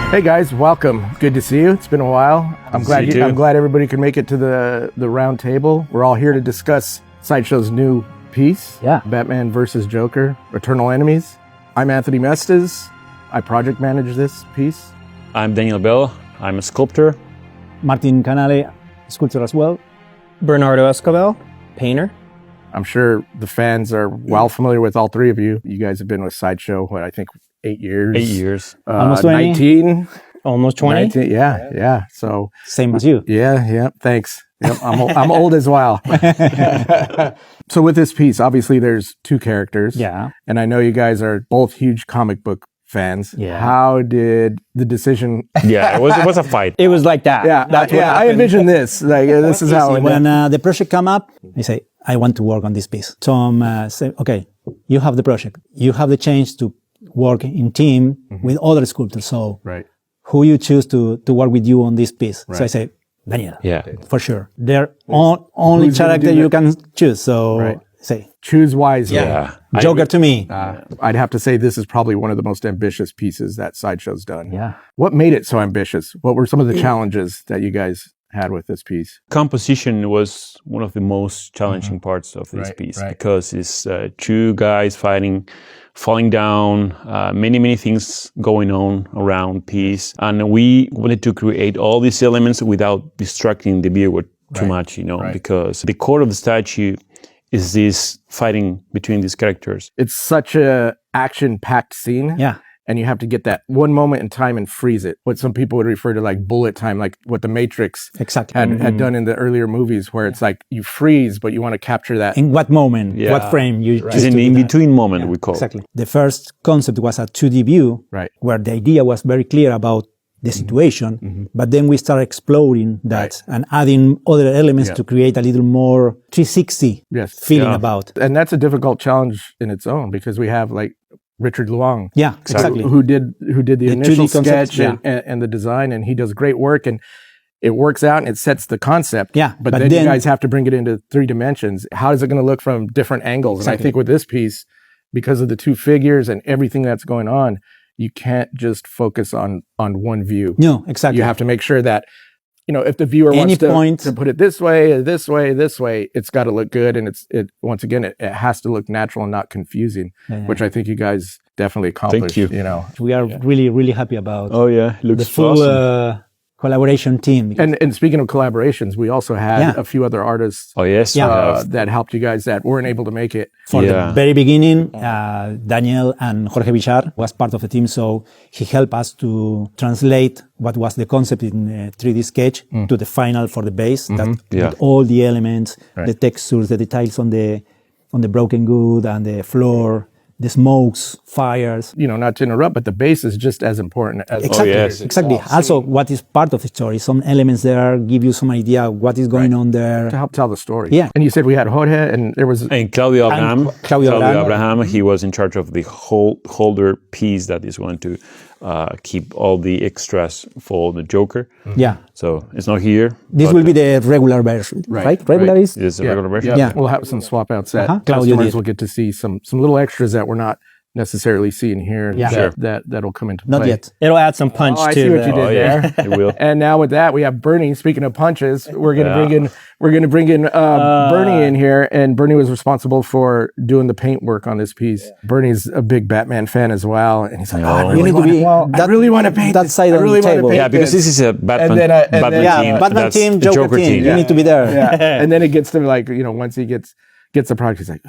Hey guys, welcome. Good to see you. It's been a while. I'm glad everybody could make it to the round table. We're all here to discuss Sideshow's new piece, Batman versus Joker, Eternal Enemies. I'm Anthony Mestes. I project manage this piece. I'm Daniel Bell. I'm a sculptor. Martin Canale, sculptor as well. Bernardo Escobar, painter. I'm sure the fans are well familiar with all three of you. You guys have been with Sideshow, I think 8 years. 8 years. Almost 20. 19. Almost 20? 19, yeah. So Same as you. Yeah, thanks. Yep, I'm old as well. So with this piece, obviously there's two characters. Yeah. And I know you guys are both huge comic book fans. Yeah. How did the decision... Yeah, it was a fight. It was like that. That's what I envision this. Like this is how it When the project come up, I say, I want to work on this piece. Tom say, okay, you have the project. You have the chance to work in team with other sculptors. So who you choose to work with you on this piece? Right. So I say, Daniel. Yeah. For sure. They're only character you can choose. So say, choose wisely. Yeah. Joker to me. I'd have to say this is probably one of the most ambitious pieces that Sideshow's done. Yeah. What made it so ambitious? What were some of the challenges that you guys had with this piece? Composition was one of the most challenging parts of this piece because it's two guys fighting, falling down, many things going on around piece. And we wanted to create all these elements without distracting the viewer too much, because the core of the statue is this fighting between these characters. It's such a action-packed scene. Yeah. And you have to get that one moment in time and freeze it. What some people would refer to like bullet time, like what the Matrix had done in the earlier movies, where it's like you freeze, but you want to capture that. In what moment, what frame you choose It's an in-between moment, we call it. Exactly. The first concept was a 2D view, where the idea was very clear about the situation, but then we start exploring that and adding other elements to create a little more 360 feeling about. And that's a difficult challenge in its own, because we have like Richard Luong, who did the initial sketch and the design, and he does great work, and it works out and it sets the concept. Yeah, but then you guys have to bring it into 3 dimensions. How is it going to look from different angles? And I think with this piece, because of the two figures and everything that's going on, you can't just focus on one view. No, exactly. You have to make sure that, if the viewer wants to put it this way, it's got to look good. And once again, it has to look natural and not confusing, which I think you guys definitely accomplished. Thank you. We are really happy about it looks the full awesome. Collaboration team. And speaking of collaborations, we also had a few other artists that helped you guys that weren't able to make it. For the very beginning, Daniel and Jorge Villar was part of the team, so he helped us to translate what was the concept in 3D sketch to the final for the base, with all the elements, the textures, the details on the broken wood and the floor, the smokes, fires. Not to interrupt, but the base is just as important as Exactly. Also, what is part of the story? Some elements there give you some idea what is going on there to help tell the story. Yeah. And you said we had Jorge, and there was Claudio Abraham. Claudio Abraham. He was in charge of the whole holder piece that is going to keep all the extras for the Joker. Yeah. So it's not here. This will be the regular version, right? Regular is? It's the regular version. Yeah. We'll have some swap outs that customers will get to see some little extras that we're not necessarily seeing here. That'll come into play. Not yet. It'll add some punch to I see what you did there. It will. And now with that, we have Bernie. Speaking of punches, we're going to bring in Bernie in here, and Bernie was responsible for doing the paint work on this piece. Bernie's a big Batman fan as well, and he's like, I really want to paint that side of the table. Yeah, because this is a Batman team. Batman team, Joker team. You need to be there. And then it gets to once he gets the product, he's like,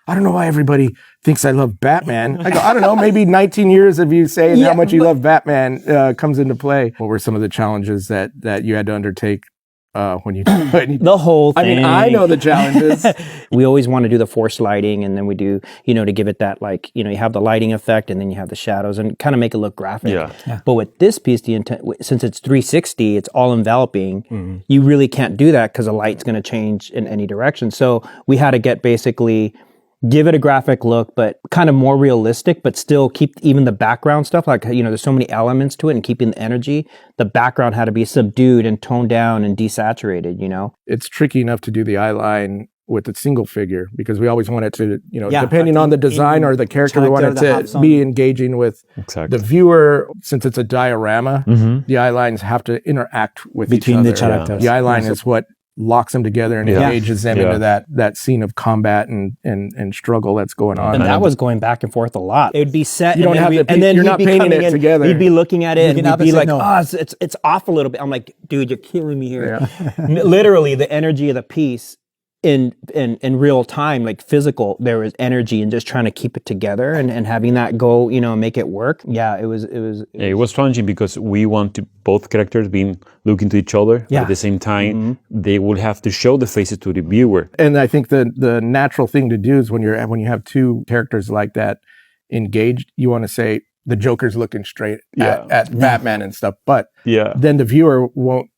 I don't know why everybody thinks I love Batman. I go, I don't know, maybe 19 years of you saying how much you love Batman comes into play. What were some of the challenges that you had to undertake when you the whole thing? I mean, I know the challenges. We always want to do the forced lighting, and then we do, to give it that, you have the lighting effect, and then you have the shadows, and kind of make it look graphic. Yeah. But with this piece, since it's 360, it's all enveloping. You really can't do that because the light's going to change in any direction. So we had to get basically give it a graphic look, but kind of more realistic, but still keep even the background stuff. Like, you know, there's so many elements to it and keeping the energy. The background had to be subdued and toned down and desaturated, you know? It's tricky enough to do the eye line with a single figure because we always want it to, depending on the design or the character, we want it to be engaging with the viewer. Since it's a diorama, the eye lines have to interact with between each other. the characters. The eye line is what locks them together and engages them into that scene of combat and struggle that's going on. And that was going back and forth a lot. It would be set, you don't have to, and then you're not painting it together. You'd be looking at it, and you'd be like, it's off a little bit. I'm like, dude, you're killing me here. Literally, the energy of the piece in real time, like physical, there was energy in just trying to keep it together and having that go, make it work. Yeah, it was challenging because we want to both characters being looking to each other, but at the same time they will have to show the faces to the viewer. And I think the natural thing to do is when you have two characters like that engaged, you want to say the Joker's looking straight at Batman and stuff, but then the viewer won't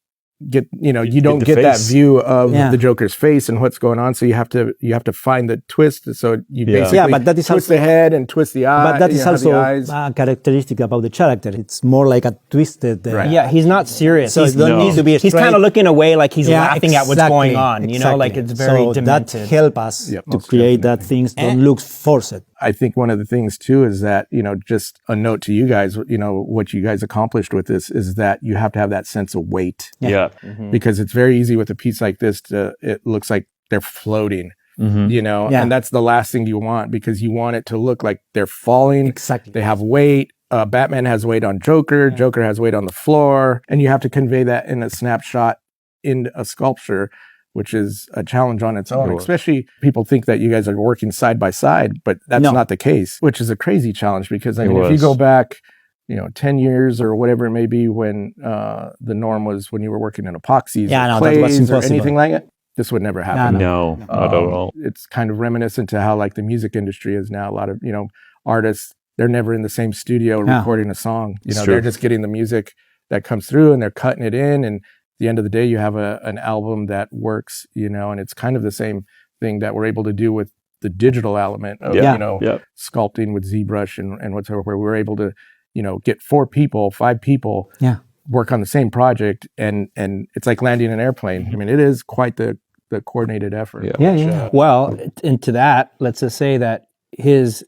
get you don't get that view of the Joker's face and what's going on, so you have to find the twist, so you basically but that is twist the head and twist the eye, but that is also a characteristic about the character. It's more like a twisted he's not serious, so needs to be he's kind of looking away like he's laughing at what's going on, like it's very demented. That help us to create that things don't look forced. I think one of the things too is that, just a note to you guys, what you guys accomplished with this is that you have to have that sense of weight. Because it's very easy with a piece like this it looks like they're floating, and that's the last thing you want, because you want it to look like they're falling. Exactly. They have weight. Batman has weight on Joker. Joker has weight on the floor. And you have to convey that in a snapshot in a sculpture, which is a challenge on its own. Especially people think that you guys are working side by side, but that's not the case, which is a crazy challenge because if you go back, 10 years or whatever it may be when the norm was when you were working in epoxies or clays or anything like it, this would never happen. No, not at all. It's kind of reminiscent to how like the music industry is now. A lot of, artists, they're never in the same studio recording a song. They're just getting the music that comes through and they're cutting it in, and at the end of the day, you have an album that works, and it's kind of the same thing that we're able to do with the digital element of, sculpting with ZBrush and whatever, where we're able to, get 5 people, work on the same project, and it's like landing an airplane. I mean, it is quite the coordinated effort. Well, into that, let's just say that his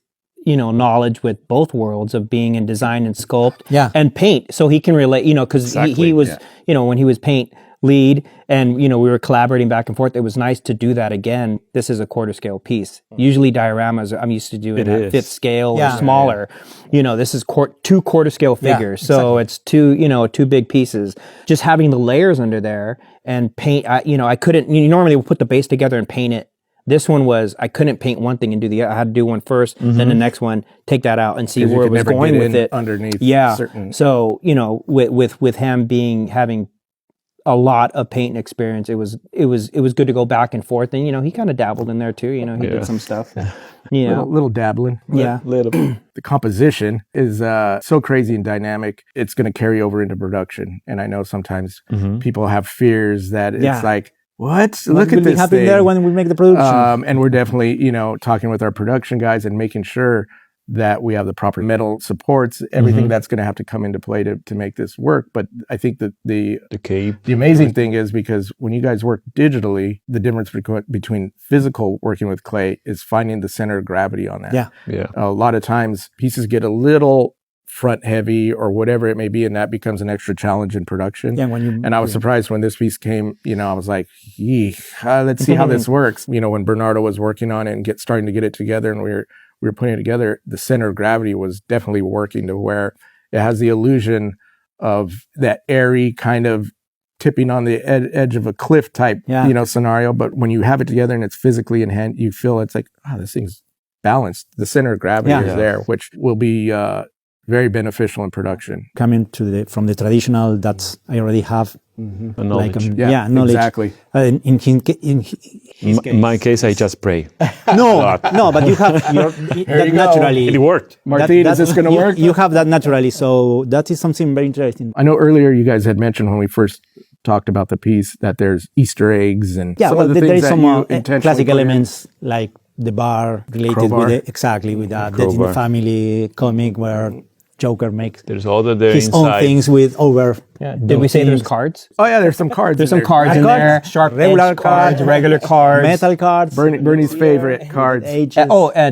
knowledge with both worlds of being in design and sculpt and paint, so he can relate, because he was, when he was paint lead and, we were collaborating back and forth, it was nice to do that again. This is a quarter scale piece. Usually dioramas, I'm used to doing at 5th scale or smaller. This is 2 quarter scale figures. So it's 2 big pieces. Just having the layers under there and paint, I couldn't, normally we'll put the base together and paint it. This one was, I couldn't paint one thing and do the other. I had to do one first, then the next one, take that out and see where it was going with it. Underneath. So, with him having a lot of painting experience, it was good to go back and forth. And, he kind of dabbled in there too. He did some stuff. Little dabbling. Little. The composition is so crazy and dynamic. It's going to carry over into production. And I know sometimes people have fears that it's like, what? Look at this thing. There when we make the production. And we're definitely, talking with our production guys and making sure that we have the proper metal supports, everything that's going to have to come into play to make this work. But I think that the amazing thing is, because when you guys work digitally, the difference between physical working with clay is finding the center of gravity on that. A lot of times pieces get a little front heavy or whatever it may be, and that becomes an extra challenge in production. And I was surprised when this piece came, I was like, let's see how this works. When Bernardo was working on it and starting to get it together, and we were putting it together, the center of gravity was definitely working to where it has the illusion of that airy kind of tipping on the edge of a cliff type, scenario. But when you have it together and it's physically in hand, you feel it's like, this thing's balanced. The center of gravity is there, which will be very beneficial in production. Coming from the traditional, that's I already have knowledge. Knowledge. Exactly. In his case. My case, I just pray. No, but you have that naturally. It worked. Martin, is this going to work? You have that naturally, so that is something very interesting. I know earlier you guys had mentioned when we first talked about the piece that there's Easter eggs and some of the things that you intentionally classic elements like the bar related Crowbar. with the Dead in the Family comic where Joker makes There's all the his own things with over. Yeah. Did we say there's cards? Oh yeah, there's some cards. There's some cards in there. Sharp regular edge cards, regular cards, metal cards. Bernie's favorite cards.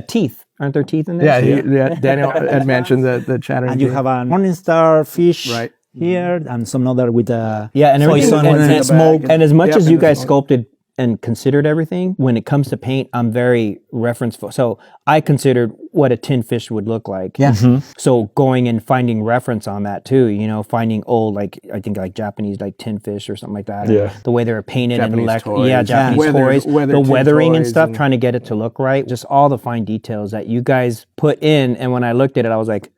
teeth. Aren't there teeth in there? Yeah, Daniel had mentioned the chattering. And you have a Morningstar fish right here, and some other with a and poison and smoke. And as much as you guys sculpted and considered everything, when it comes to paint, I'm very referenceful. So I considered what a tin fish would look like. Yeah. Mm-hmm. So going and finding reference on that too, finding old, I think Japanese tin fish or something like that. Yeah. The way they were painted Japanese and toys. Japanese toys, the weathering and stuff, and trying to get it to look right. Just all the fine details that you guys put in. And when I looked at it, I was like,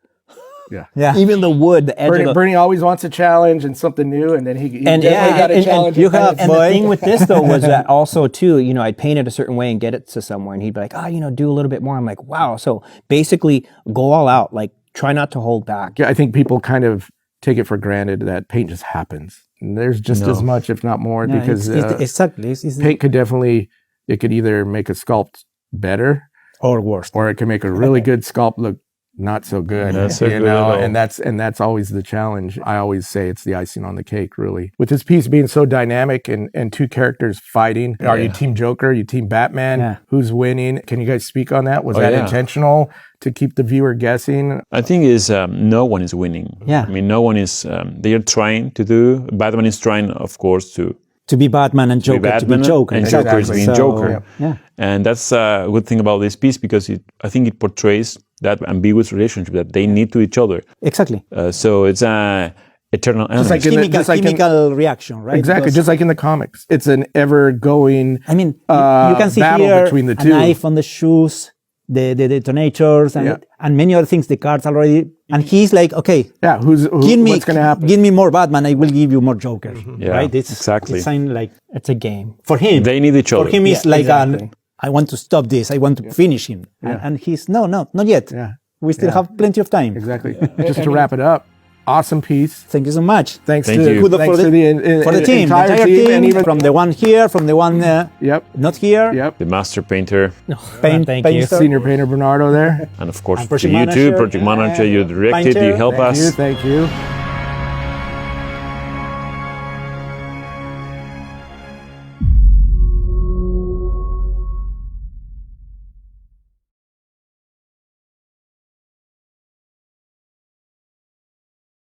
yeah. Even the wood, the edge of the... Bernie always wants a challenge and something new, and then he definitely got a challenge. And the thing with this though was that also too, I'd paint it a certain way and get it to somewhere, and he'd be like, do a little bit more. I'm like, wow. So basically, go all out. Try not to hold back. Yeah, I think people kind of take it for granted that paint just happens. And there's just as much, if not more, because exactly. Paint could definitely, it could either make a sculpt better or worse, or it can make a really good sculpt look not so good, and that's always the challenge. I always say it's the icing on the cake, really. With this piece being so dynamic and two characters fighting, are you Team Joker, you Team Batman? Yeah. Who's winning? Can you guys speak on that? Was that intentional to keep the viewer guessing? I think is no one is winning. Yeah. I mean, no one is. They are trying to do. Batman is trying, of course, to be Batman and Joker to be Joker. And Joker is being Joker. Yeah. And that's a good thing about this piece because I think it portrays that ambiguous relationship that they need to each other. Exactly. So it's a eternal enemy. Chemical reaction, right? Exactly, because just like in the comics. It's an ever-going I mean, you can see battle here between the a two. knife on the shoes, the detonators, and many other things, the cards already. And he's like, okay, what's going to happen? Give me more Batman, I will give you more Joker. Yeah, right? exactly. It's a game. For him. They need each other. For him, it's like I want to stop this. I want to finish him. And he's, no, not yet. Yeah. We still have plenty of time. Exactly. Just to wrap it up, awesome piece. Thank you so much. Thank you. for the team, the entire team, and even from the one here, from the one not here. Yep. The master painter. Thank you. Senior painter Bernardo there. And of course, project to you too, manager, project manager, you directed, you help us. Thank you.